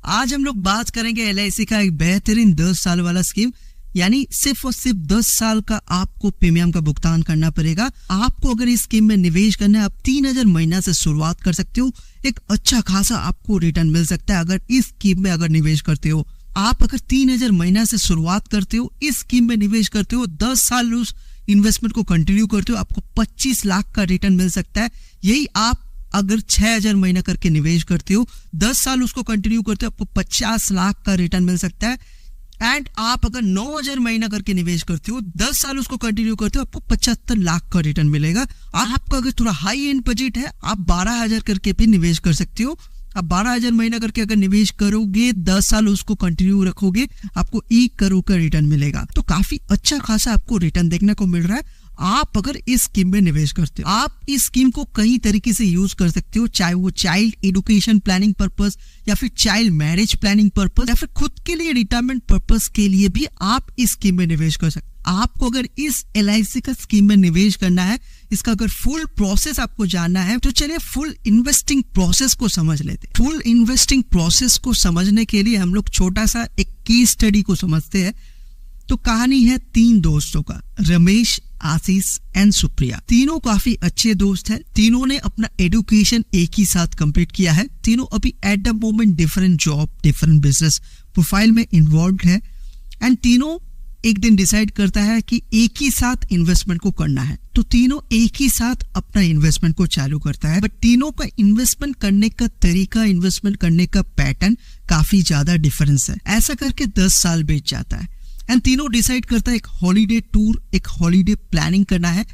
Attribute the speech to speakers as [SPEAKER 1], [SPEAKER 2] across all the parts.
[SPEAKER 1] आज हम लोग बात करेंगे एलआईसी का एक बेहतरीन 10 साल वाला स्कीम, यानी सिर्फ और सिर्फ 10 साल का आपको प्रीमियम का भुगतान करना पड़ेगा। आपको अगर इस स्कीम में निवेश करना है, आप 3000 महीना से शुरुआत कर सकते हो। एक अच्छा खासा आपको रिटर्न मिल सकता है अगर इस स्कीम में अगर निवेश करते हो। आप अगर 3000 महीना से शुरुआत करते हो, इस स्कीम में निवेश करते हो, 10 साल उस इन्वेस्टमेंट को कंटिन्यू करते हो, आपको 25 लाख का रिटर्न मिल सकता है। यही आप अगर 6000 महीना करके निवेश करते हो, 10 साल उसको कंटिन्यू करते हो, आपको 50 लाख का रिटर्न मिल सकता है। एंड आप अगर 9000 महीना करके निवेश करते हो, 10 साल उसको कंटिन्यू करते हो, आपको 75 लाख का रिटर्न मिलेगा। आपका अगर थोड़ा हाई एंड बजट है, आप 12000 करके भी निवेश कर सकते हो। आप 12000 महीना करके अगर निवेश करोगे, 10 साल उसको कंटिन्यू रखोगे, आपको 1 करोड़ का रिटर्न मिलेगा। तो काफी अच्छा खासा आपको रिटर्न देखने को मिल रहा है आप अगर इस स्कीम में निवेश करते हो। आप इस स्कीम को कई तरीके से यूज कर सकते हो, चाहे वो चाइल्ड एजुकेशन प्लानिंग पर्पस या फिर चाइल्ड मैरिज प्लानिंग पर्पस या फिर खुद के लिए रिटायरमेंट पर्पस के लिए भी आप इस स्कीम में निवेश कर सकते हो। आपको अगर इस एलआईसी का स्कीम में निवेश करना है, इसका अगर फुल प्रोसेस आपको जानना है, तो चलिए फुल इन्वेस्टिंग प्रोसेस को समझ लेते हैं। फुल इन्वेस्टिंग प्रोसेस को समझने के लिए हम लोग छोटा सा एक केस स्टडी को समझते हैं। तो कहानी है 3 दोस्तों का, रमेश, आशीष एंड सुप्रिया। तीनों काफी अच्छे दोस्त हैं। तीनों ने अपना एजुकेशन एक ही साथ कंप्लीट किया है। तीनों अभी at the moment different job, different business profile में इन्वॉल्व है। एंड तीनों एक दिन डिसाइड करता है कि एक ही साथ इन्वेस्टमेंट को करना है। तो तीनों एक ही साथ अपना इन्वेस्टमेंट को चालू करता है। बट तीनों का इन्वेस्टमेंट करने का तरीका, इन्वेस्टमेंट करने का पैटर्न काफी ज्यादा डिफरेंस है। ऐसा करके 10 साल बीत जाता है एंड तीनों डिसाइड करता है एक हॉलीडे टूर, एक हॉलीडे प्लानिंग करना है।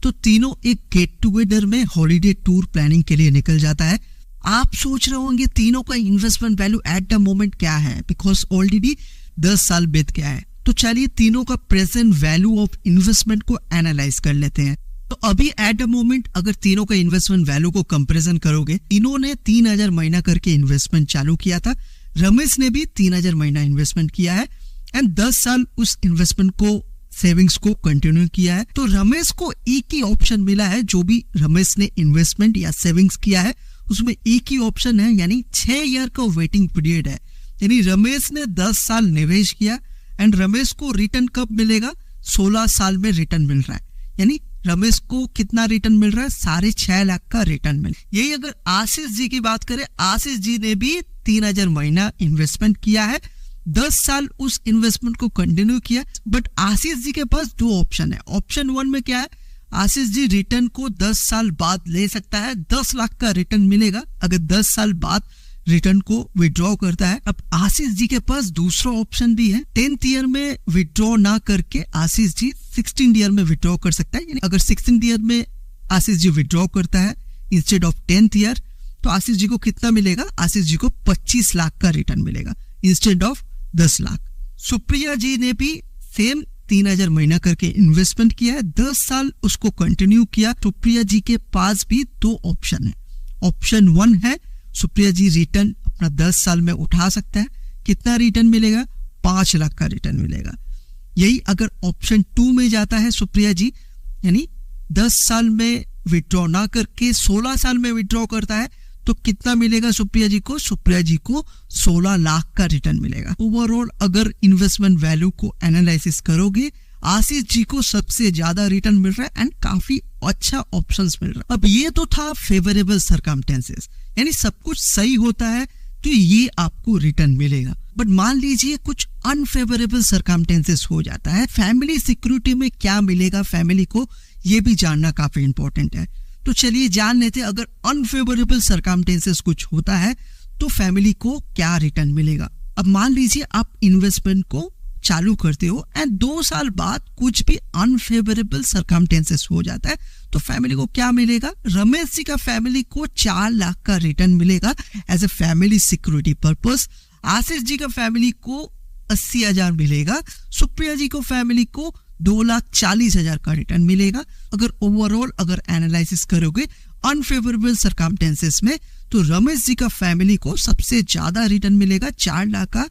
[SPEAKER 1] तो तीनों एक गेट टुगेदर में हॉलीडे टूर प्लानिंग के लिए निकल जाता है। आप सोच रहे होंगे तीनों का investment value at the moment क्या है, बिकॉज ऑलरेडी 10 साल बीत गया है। तो चलिए तीनों का प्रेजेंट वैल्यू ऑफ इन्वेस्टमेंट को एनालाइज कर लेते हैं। तो अभी एट द मोमेंट अगर तीनों का इन्वेस्टमेंट वैल्यू को कंपैरिजन करोगे, तीनों ने 3000 महीना करके इन्वेस्टमेंट चालू किया था। रमेश ने भी 3000 महीना इन्वेस्टमेंट किया है एंड 10 साल उस इन्वेस्टमेंट को, सेविंग्स को कंटिन्यू किया है। तो रमेश को एक ही ऑप्शन मिला है, जो भी रमेश ने इन्वेस्टमेंट या सेविंग्स किया है उसमें एक ही ऑप्शन है, यानी 6 ईयर का वेटिंग पीरियड है। यानी रमेश ने 10 साल निवेश किया एंड रमेश को रिटर्न कब मिलेगा? 16 साल में रिटर्न मिल रहा है। यानी रमेश को कितना रिटर्न मिल रहा है? 6.5 लाख का रिटर्न मिल। यही अगर आशीष जी की बात करें, आशीष जी ने भी 3000 महीना इन्वेस्टमेंट किया है, 10 साल उस इन्वेस्टमेंट को कंटिन्यू किया। बट आशीष जी के पास 2 ऑप्शन है। ऑप्शन 1 में क्या है? आशीष जी रिटर्न को 10 साल बाद ले सकता है, 10 लाख का रिटर्न मिलेगा अगर 10 साल बाद रिटर्न को विड्रॉ करता है। अब आशीष जी के पास दूसरा ऑप्शन भी है। 10th ईयर में विड्रॉ ना करके आशीष जी 16th ईयर में विड्रॉ कर सकता है। यानी अगर 16th ईयर में आशीष जी विड्रॉ करता है इंस्टेड ऑफ 10th ईयर, तो आशीष जी को कितना मिलेगा? आशीष जी को 25 लाख का रिटर्न मिलेगा इंस्टेड ऑफ 10 लाख। सुप्रिया जी ने भी सेम 3000 महीना करके इन्वेस्टमेंट किया है, 10 साल उसको कंटिन्यू किया। सुप्रिया जी के पास भी 2 ऑप्शन है। ऑप्शन 1 है सुप्रिया जी रिटर्न अपना 10 साल में उठा सकता है। कितना रिटर्न मिलेगा? 5 लाख का रिटर्न मिलेगा। यही अगर ऑप्शन 2 में जाता है सुप्रिया जी, यानी 10 साल में विड्रॉ ना करके 16 साल में विड्रॉ करता है, तो कितना मिलेगा सुप्रिया जी को? सुप्रिया जी को 16 लाख का रिटर्न मिलेगा। ओवरऑल अगर इन्वेस्टमेंट वैल्यू को एनालिसिस करोगे, आशीष जी को सबसे ज्यादा रिटर्न मिल रहा है एंड काफी अच्छा ऑप्शंस मिल रहा है। अब ये तो था फेवरेबल सर्कमस्टेंसेस, यानी सब कुछ सही होता है तो ये आपको रिटर्न मिलेगा। बट मान लीजिए कुछ अनफेवरेबल सर्कमस्टेंसेस हो जाता है, फैमिली सिक्योरिटी में क्या मिलेगा फैमिली को, ये भी जानना काफी इंपॉर्टेंट है। तो चलिए जान लेते हैं, अगर अनफेवरेबल सर्कमस्टेंसेस कुछ होता है तो फैमिली को क्या रिटर्न मिलेगा। अब मान लीजिए आप इन्वेस्टमेंट को चालू करते हो एंड 2 साल बाद कुछ भी अनफेवरेबल सर्कमस्टेंसेस हो जाता है, तो फैमिली को क्या मिलेगा? रमेश जी का फैमिली को 4 लाख का रिटर्न मिलेगा as a family security purpose. Ashish ji का फैमिली को 80,000 मिलेगा। सुप्रिया जी को फैमिली को 2,40,000 का रिटर्न मिलेगा। अगर ओवरऑल अगर एनालिसिस करोगे अनफेवरेबल सर्कमस्टेंसेस में, तो रमेश जी का फैमिली को सबसे ज्यादा रिटर्न मिलेगा 4 लाख का,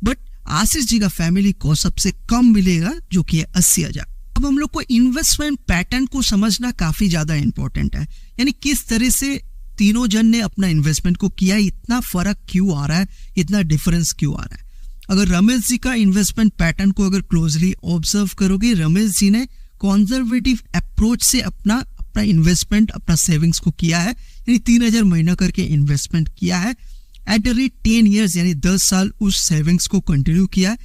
[SPEAKER 1] बट आशीष जी का फैमिली को सबसे कम मिलेगा जो कि है 80,000। अब हम लोग को इन्वेस्टमेंट पैटर्न को समझना काफी ज्यादा इंपॉर्टेंट है, यानी किस तरह से तीनों जन ने अपना इन्वेस्टमेंट को किया, इतना फर्क क्यों आ रहा है, इतना डिफरेंस क्यों आ रहा है? अगर रमेश जी का इन्वेस्टमेंट पैटर्न को अगर क्लोजली ऑब्जर्व करोगे, रमेश जी ने कंजर्वेटिव अप्रोच से अपना इन्वेस्टमेंट, अपना सेविंग्स को किया है, यानी 3000 महीना करके इन्वेस्टमेंट किया है। एट द रेट 10 ईयर्स यानी 10 साल उस सेविंग्स को कंटिन्यू किया है।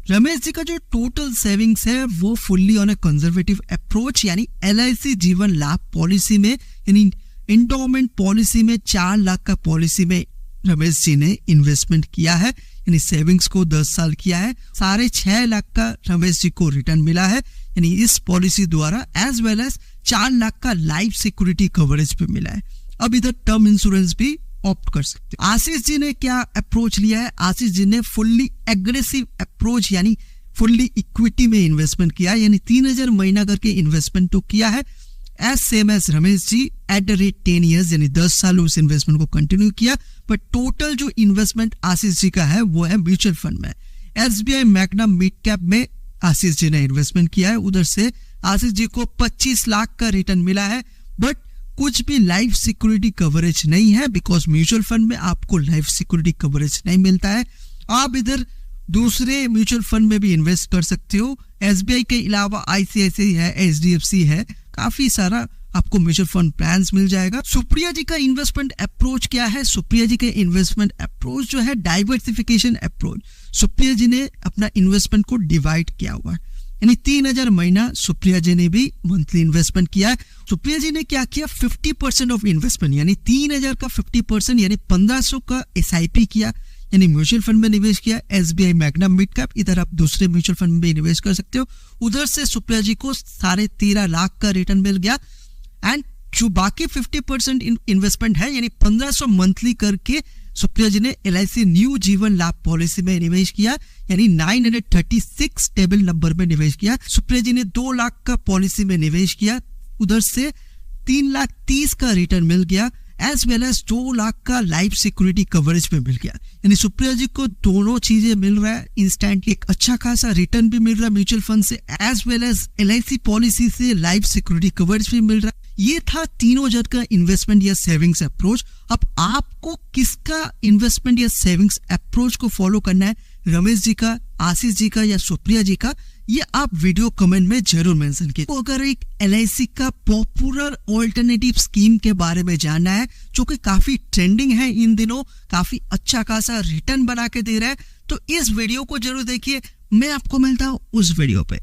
[SPEAKER 1] रमेश जी का जो टोटल सेविंग्स है वो fully on A conservative approach, यानी LIC जीवन लाभ पॉलिसी में, यानी इंडोमेंट पॉलिसी में 4 लाख का पॉलिसी में रमेश जी ने इन्वेस्टमेंट किया है, यानी सेविंग्स को 10 साल किया है। 6.5 लाख का रमेश जी को रिटर्न मिला है, यानी इस पॉलिसी द्वारा, एज वेल एज 4 लाख का लाइफ सिक्योरिटी कवरेज भी मिला है। अब इधर टर्म इंश्योरेंस भी ऑप्ट कर सकते हो। आशीष जी ने क्या अप्रोच लिया है? आशीष जी ने फुल्ली एग्रेसिव अप्रोच यानी फुल्ली इक्विटी में इन्वेस्टमेंट किया, यानी 3000 महीना करके इन्वेस्टमेंट तो किया है, as same as Ramesh ji, at the rate 10 years यानी 10 साल उस इन्वेस्टमेंट को कंटिन्यू किया। बट टोटल जो इन्वेस्टमेंट आशीष जी का है वो है म्यूचुअल फंड में। SBI मैग्नम मिड कैप में आशीष जी ने इन्वेस्टमेंट किया है, उधर से आशीष जी को 25 लाख का रिटर्न मिला है। बट कुछ भी लाइफ सिक्योरिटी कवरेज नहीं है, बिकॉज म्यूचुअल फंड में आपको लाइफ सिक्योरिटी कवरेज नहीं मिलता है। आप इधर दूसरे म्यूचुअल फंड में भी इन्वेस्ट कर सकते हो। SBI के अलावा ICICI है, HDFC है, काफी सारा आपको म्यूचुअल फंड प्लान्स मिल जाएगा। सुप्रिया जी का इन्वेस्टमेंट अप्रोच क्या है? सुप्रिया जी के इन्वेस्टमेंट अप्रोच जो है डाइवर्सिफिकेशन अप्रोच। सुप्रिया जी ने अपना इन्वेस्टमेंट को डिवाइड किया हुआ है, यानी 3000 महीना सुप्रिया जी ने भी मंथली इन्वेस्टमेंट किया है। सुप्रिया जी ने क्या किया? 50% ऑफ इन्वेस्टमेंट, यानी 3000 का 50% यानी 1500 का SIP किया, यानी म्यूचुअल फंड में निवेश किया। SBI मैग्नम मिड कैप, इधर आप दूसरे म्यूचुअल फंड में भी निवेश कर सकते हो। उधर से सुप्रिया जी को 13.5 लाख का रिटर्न मिल गया। एंड जो बाकी 50% इन्वेस्टमेंट है, यानी 1500 मंथली करके सुप्रिया जी ने LIC न्यू जीवन लाभ पॉलिसी में निवेश किया, यानी 936 टेबल नंबर में निवेश किया। सुप्रिया जी ने 2 लाख का पॉलिसी में निवेश किया, उधर से 3,30,000 का रिटर्न मिल गया, एज वेल एज 2 लाख का लाइफ सिक्योरिटी कवरेज में मिल गया। यानी सुप्रिया जी को दोनों चीजें मिल रहा है, इंस्टेंटली एक अच्छा खासा रिटर्न भी मिल रहा है म्यूचुअल फंड से, as well as LIC policy से लाइफ सिक्योरिटी कवरेज भी मिल रहा है। ये था तीनों जन का इन्वेस्टमेंट या सेविंग्स अप्रोच। अब आपको किसका इन्वेस्टमेंट या सेविंग्स अप्रोच को फॉलो करना है, रमेश जी का, आशीष जी का या सुप्रिया जी का, ये आप वीडियो कमेंट में जरूर मेंशन कीजिए। तो अगर एक LIC का पॉपुलर ऑल्टरनेटिव स्कीम के बारे में जानना है जो कि काफी ट्रेंडिंग है इन दिनों, काफी अच्छा खासा रिटर्न बना के दे रहा है, तो इस वीडियो को जरूर देखिए। मैं आपको मिलता हूँ उस वीडियो पे।